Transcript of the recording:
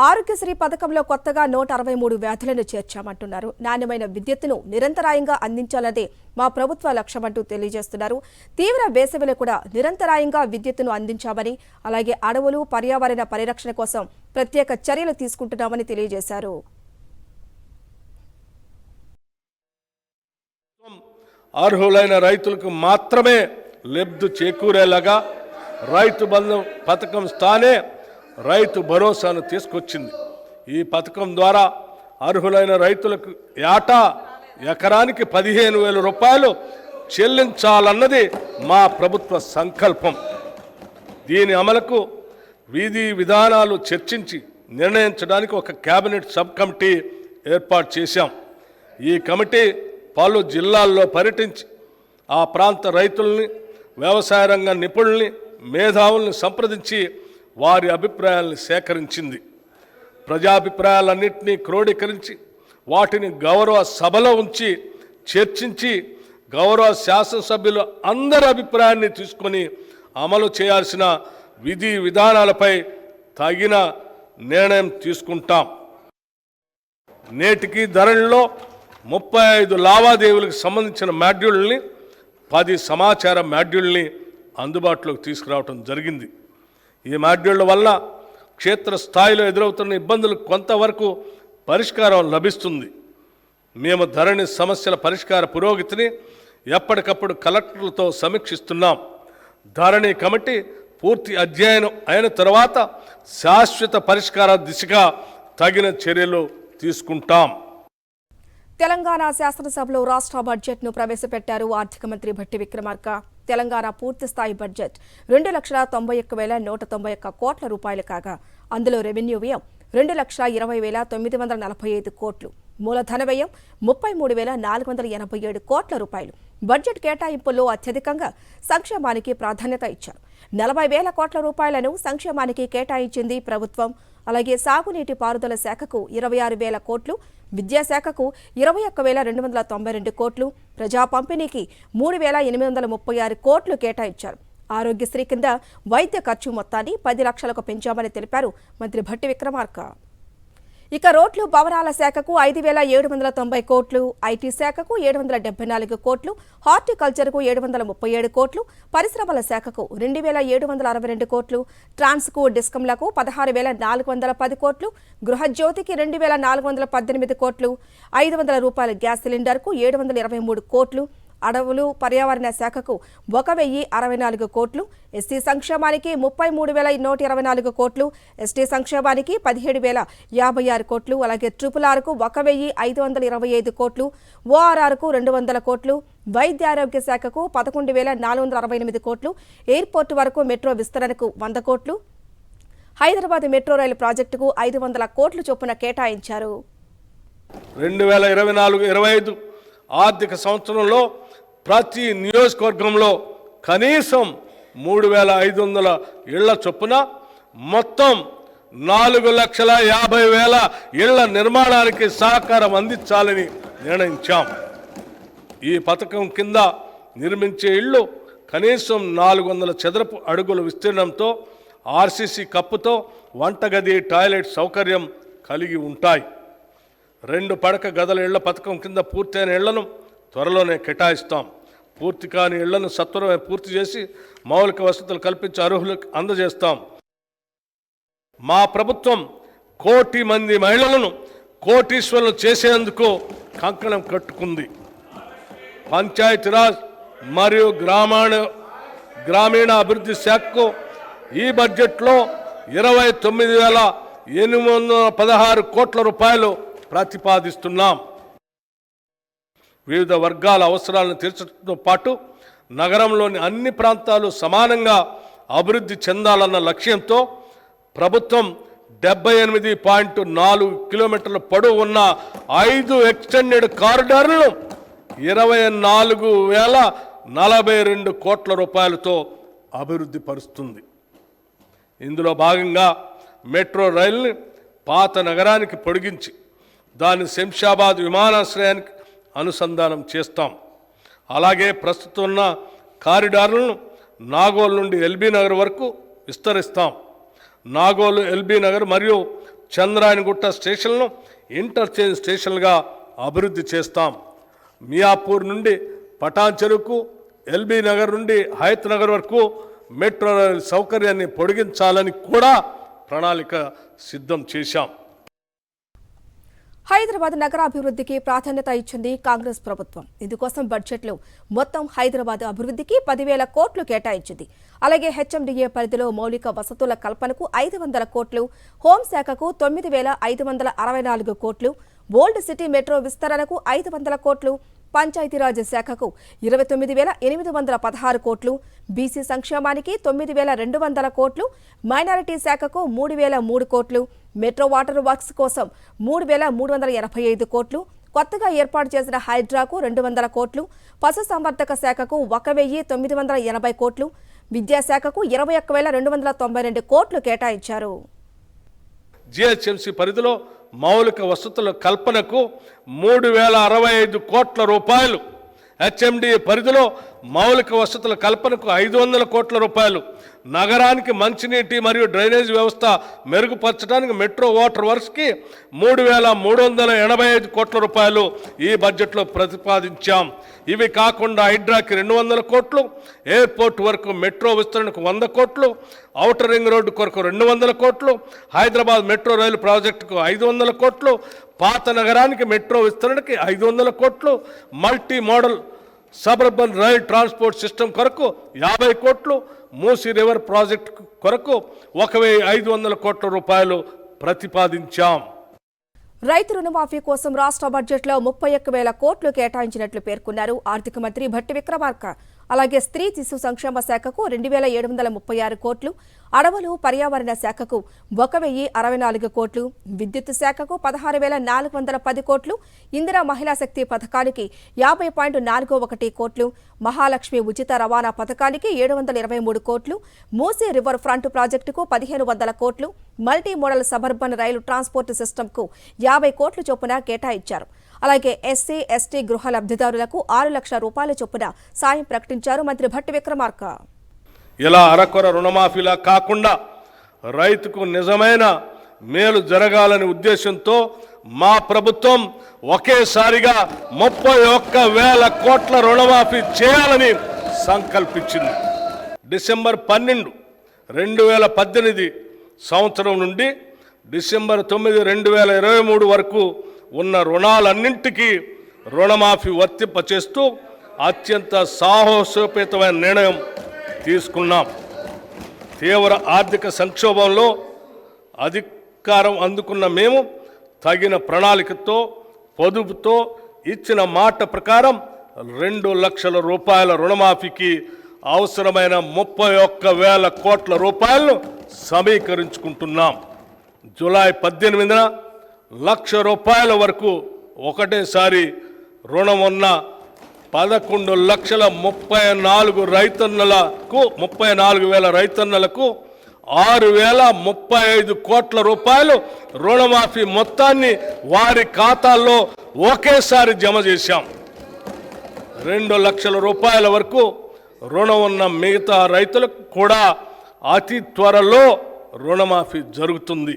ఆరోగ్యశ్రీ పథకంలో కొత్తగా 163 వ్యాధులను చేర్చామంటున్నారు. నాణ్యమైన విద్యుత్తును నిరంతరాయంగా అందించాలనే మా ప్రభుత్వ లక్ష్యమంటూ తెలియజేస్తున్నారు. తీవ్ర వేసవిలో కూడా నిరంతరాయంగా విద్యుత్తును అందించామని, అలాగే అడవులు పర్యావరణ పరిరక్షణ కోసం ప్రత్యేక చర్యలు తీసుకుంటున్నామని తెలియజేశారు. అర్హులైన రైతులకు మాత్రమే లబ్ధి చేకూరేలాగా రైతు బంధు పథకం స్థానే రైతు భరోసాను తీసుకొచ్చింది. ఈ పథకం ద్వారా అర్హులైన రైతులకు ఏటా ఎకరానికి 15,000 రూపాయలు చెల్లించాలన్నది మా ప్రభుత్వ సంకల్పం. దీని అమలుకు విధి విధానాలు చర్చించి నిర్ణయించడానికి ఒక కేబినెట్ సబ్ కమిటీ ఏర్పాటు చేశాం. ఈ కమిటీ పలు జిల్లాల్లో పర్యటించి ఆ ప్రాంత రైతుల్ని, వ్యవసాయ రంగ నిపుణుల్ని, మేధావుల్ని సంప్రదించి వారి అభిప్రాయాలను సేకరించింది. ప్రజాభిప్రాయాలన్నింటినీ క్రోడీకరించి వాటిని గౌరవ సభలో ఉంచి చర్చించి గౌరవ శాసనసభ్యులు అందరి అభిప్రాయాన్ని తీసుకొని అమలు చేయాల్సిన విధి విధానాలపై తగిన నిర్ణయం తీసుకుంటాం. నేటికి ధరణిలో 35 లావాదేవీలకు సంబంధించిన మాడ్యూల్ని 10 సమాచార మాడ్యూల్ని అందుబాటులోకి తీసుకురావడం జరిగింది. ఈ మాడ్యూళ్ల వల్ల క్షేత్రస్థాయిలో ఎదురవుతున్న ఇబ్బందులకు కొంతవరకు పరిష్కారం లభిస్తుంది. మేము ధరణి సమస్యల పరిష్కార పురోగతిని ఎప్పటికప్పుడు కలెక్టర్లతో సమీక్షిస్తున్నాం. ధరణి కమిటీ పూర్తి అధ్యయనం అయిన తర్వాత శాశ్వత పరిష్కార దిశగా తగిన చర్యలు తీసుకుంటాం. తెలంగాణ శాసనసభలో రాష్ట్ర బడ్జెట్ను ప్రవేశపెట్టారు ఆర్థిక మంత్రి భట్టి విక్రమార్క. తెలంగాణ పూర్తిస్థాయి బడ్జెట్ 2,61,191 కోట్ల రూపాయలు కాగా అందులో రెవెన్యూ వ్యయం 2,20,945 కోట్లు, మూలధన వ్యయం 33,487 కోట్ల రూపాయలు. బడ్జెట్ కేటాయింపుల్లో అత్యధికంగా సంక్షేమానికి ప్రాధాన్యత ఇచ్చారు. 40,000 కోట్ల రూపాయలను సంక్షేమానికి కేటాయించింది ప్రభుత్వం. అలాగే సాగునీటి పారుదల శాఖకు 26,000 కోట్లు, విద్యాశాఖకు 21,292 కోట్లు, ప్రజా పంపిణీకి 3,836 కోట్లు కేటాయించారు. ఆరోగ్యశ్రీ కింద వైద్య ఖర్చు మొత్తాన్ని 10 లక్షలకు పెంచామని తెలిపారు మంత్రి భట్టి విక్రమార్క. ఇక రోడ్లు భవనాల శాఖకు 5,790 కోట్లు, ఐటీ శాఖకు 774 కోట్లు, హార్టికల్చర్కు 737 కోట్లు, పరిశ్రమల శాఖకు 2,762 కోట్లు, ట్రాన్స్కు డిస్కంలకు 16,410 కోట్లు, గృహజ్యోతికి 2,418 కోట్లు, 500 రూపాయల గ్యాస్ సిలిండర్కు 723 కోట్లు, అడవులు పర్యావరణ శాఖకు 1,064 కోట్లు, ఎస్సీ సంక్షేమానికి 33,124 కోట్లు, ఎస్టీ సంక్షేమానికి 17,056 కోట్లు, అలాగే RRRకు 1,525 కోట్లు, ORRకు 200 కోట్లు, వైద్య ఆరోగ్య శాఖకు 11,468 కోట్లు, ఎయిర్పోర్టు వరకు మెట్రో విస్తరణకు 100 కోట్లు, హైదరాబాద్ మెట్రో రైలు ప్రాజెక్టుకు 500 కోట్లు చొప్పున కేటాయించారు. 2024-25 ఆర్థిక సంవత్సరంలో ప్రతి నియోజకవర్గంలో కనీసం 3,500 ఇళ్ల చొప్పున మొత్తం 4,50,000 ఇళ్ల నిర్మాణానికి సహకారం అందించాలని నిర్ణయించాం. ఈ పథకం కింద నిర్మించే ఇళ్లు కనీసం 400 చదరపు అడుగుల విస్తీర్ణంతో ఆర్సీసీ కప్పుతో వంటగది, టాయిలెట్ సౌకర్యం కలిగి ఉంటాయి. 2 పడక గదుల ఇళ్ల పథకం కింద పూర్తయిన ఇళ్లను త్వరలోనే కేటాయిస్తాం. పూర్తి కాని ఇళ్లను సత్వరమే పూర్తి చేసి మౌలిక వసతులు కల్పించి అర్హులకు అందజేస్తాం. మా ప్రభుత్వం 1 కోటి మంది మహిళలను కోటీశ్వరులు చేసేందుకు కంకణం కట్టుకుంది. పంచాయతీరాజ్ మరియు గ్రామీణ అభివృద్ధి శాఖకు ఈ బడ్జెట్లో 29,816 కోట్ల రూపాయలు ప్రతిపాదిస్తున్నాం. వివిధ వర్గాల అవసరాలను తీర్చడంతో పాటు నగరంలోని అన్ని ప్రాంతాలు సమానంగా అభివృద్ధి చెందాలన్న లక్ష్యంతో ప్రభుత్వం 78.4 కిలోమీటర్ల పొడవు ఉన్న 5 ఎక్స్టెండెడ్ కారిడార్లను 24,042 కోట్ల రూపాయలతో అభివృద్ధి పరుస్తుంది. ఇందులో భాగంగా మెట్రో రైలుని పాత నగరానికి పొడిగించి దాన్ని శంషాబాద్ విమానాశ్రయానికి అనుసంధానం చేస్తాం. అలాగే ప్రస్తుతం ఉన్న కారిడార్లను నాగోల్ నుండి ఎల్బీ నగర్ వరకు విస్తరిస్తాం. నాగోల్, ఎల్బీ నగర్ మరియు చంద్రాయనగుట్ట స్టేషన్లను ఇంటర్చేంజ్ స్టేషన్లుగా అభివృద్ధి చేస్తాం. మియాపూర్ నుండి పటాన్ చెరువుకు, ఎల్బీ నగర్ నుండి హయత్ నగర్ వరకు మెట్రో రైలు సౌకర్యాన్ని పొడిగించాలని కూడా ప్రణాళిక సిద్ధం చేశాం. హైదరాబాద్ నగరాభివృద్ధికి ప్రాధాన్యత ఇచ్చింది కాంగ్రెస్ ప్రభుత్వం. ఇందుకోసం బడ్జెట్లో మొత్తం హైదరాబాద్ అభివృద్ధికి 10,000 కోట్లు కేటాయించింది. అలాగే హెచ్ఎండిఏ పరిధిలో మౌలిక వసతుల కల్పనకు 500 కోట్లు, హోంశాఖకు 9,564 కోట్లు, ఓల్డ్ సిటీ మెట్రో విస్తరణకు 500 కోట్లు, పంచాయతీరాజ్ శాఖకు 29,816 కోట్లు, బీసీ సంక్షేమానికి 9,200 కోట్లు, మైనారిటీ శాఖకు 3,003 కోట్లు, మెట్రో వాటర్ వర్క్స్ కోసం 3,385 కోట్లు, కొత్తగా ఏర్పాటు చేసిన హైడ్రాకు 200 కోట్లు, పశుసంవర్ధక శాఖకు 1,980 కోట్లు, విద్యాశాఖకు 21,292 కోట్లు కేటాయించారు. జిహెచ్ఎంసీ పరిధిలో మౌలిక వసతుల కల్పనకు 3,065 కోట్ల రూపాయలు, హెచ్ఎండి పరిధిలో మౌలిక వసతుల కల్పనకు 500 కోట్ల రూపాయలు, నగరానికి మంచినీటి మరియు డ్రైనేజ్ వ్యవస్థ మెరుగుపరచడానికి మెట్రో వాటర్ వర్క్స్కి 3,385 కోట్ల రూపాయలు ఈ బడ్జెట్లో ప్రతిపాదించాం. ఇవి కాకుండా హైడ్రాకి 200 కోట్లు, ఎయిర్పోర్ట్ వరకు మెట్రో విస్తరణకు 100 కోట్లు, ఔటర్ రింగ్ రోడ్డు కొరకు 200 కోట్లు, హైదరాబాద్ మెట్రో రైలు ప్రాజెక్టుకు 500 కోట్లు, పాత నగరానికి మెట్రో విస్తరణకి 500 కోట్లు, multi modal suburban rail transport system కొరకు 50 కోట్లు, మూసీ రివర్ ప్రాజెక్టు కొరకు 1,500 కోట్ల రూపాయలు ప్రతిపాదించాం. రైతు రుణమాఫీ కోసం రాష్ట్ర బడ్జెట్లో 31,000 కోట్లు కేటాయించినట్లు పేర్కొన్నారు ఆర్థిక మంత్రి భట్టి విక్రమార్క. అలాగే స్త్రీ శిశు సంక్షేమ శాఖకు 2,736 కోట్లు, అడవులు పర్యావరణ శాఖకు 1,064 కోట్లు, విద్యుత్ శాఖకు 16,410 కోట్లు, ఇందిరా మహిళా శక్తి పథకానికి 50.41 కోట్లు, మహాలక్ష్మి ఉచిత రవాణా పథకానికి 723 కోట్లు, మూసీ రివర్ ఫ్రంట్ ప్రాజెక్టుకు 1,500 కోట్లు, మల్టీ మోడల్ సబర్బన్ రైలు ట్రాన్స్పోర్ట్ సిస్టమ్కు 50 కోట్ల చొప్పున కేటాయించారు. అలాగే ఎస్సీ ఎస్టీ గృహ లబ్ధిదారులకు 6 లక్షల రూపాయల చొప్పున సాయం ప్రకటించారు మంత్రి భట్టి విక్రమార్క. ఇలా అరకొర రుణమాఫీలా కాకుండా రైతుకు నిజమైన మేలు జరగాలనే ఉద్దేశంతో మా ప్రభుత్వం ఒకేసారిగా 31,000 కోట్ల రుణమాఫీ చేయాలని సంకల్పించింది. డిసెంబర్ 12, 2018 సంవత్సరం నుండి డిసెంబర్ 9, 2023 వరకు ఉన్న రుణాలన్నింటికీ రుణమాఫీ వర్తింపచేస్తూ అత్యంత సాహసోపేతమైన నిర్ణయం తీసుకున్నాం. తీవ్ర ఆర్థిక సంక్షోభంలో అధికారం అందుకున్న మేము తగిన ప్రణాళికతో, పొదుపుతో ఇచ్చిన మాట ప్రకారం 2 లక్షల రూపాయల రుణమాఫీకి అవసరమైన 31,000 కోట్ల రూపాయలను సమీకరించుకుంటున్నాం. జూలై 18న 1,00,000 రూపాయల వరకు ఒకటేసారి రుణం ఉన్న 11,34,000 రైతన్నలకు 34,000 రైతన్నలకు 6,035 కోట్ల రూపాయలు రుణమాఫీ మొత్తాన్ని వారి ఖాతాల్లో ఒకేసారి జమ చేశాం. 2 లక్షల రూపాయల వరకు రుణం ఉన్న మిగతా రైతులకు కూడా అతి త్వరలో రుణమాఫీ జరుగుతుంది.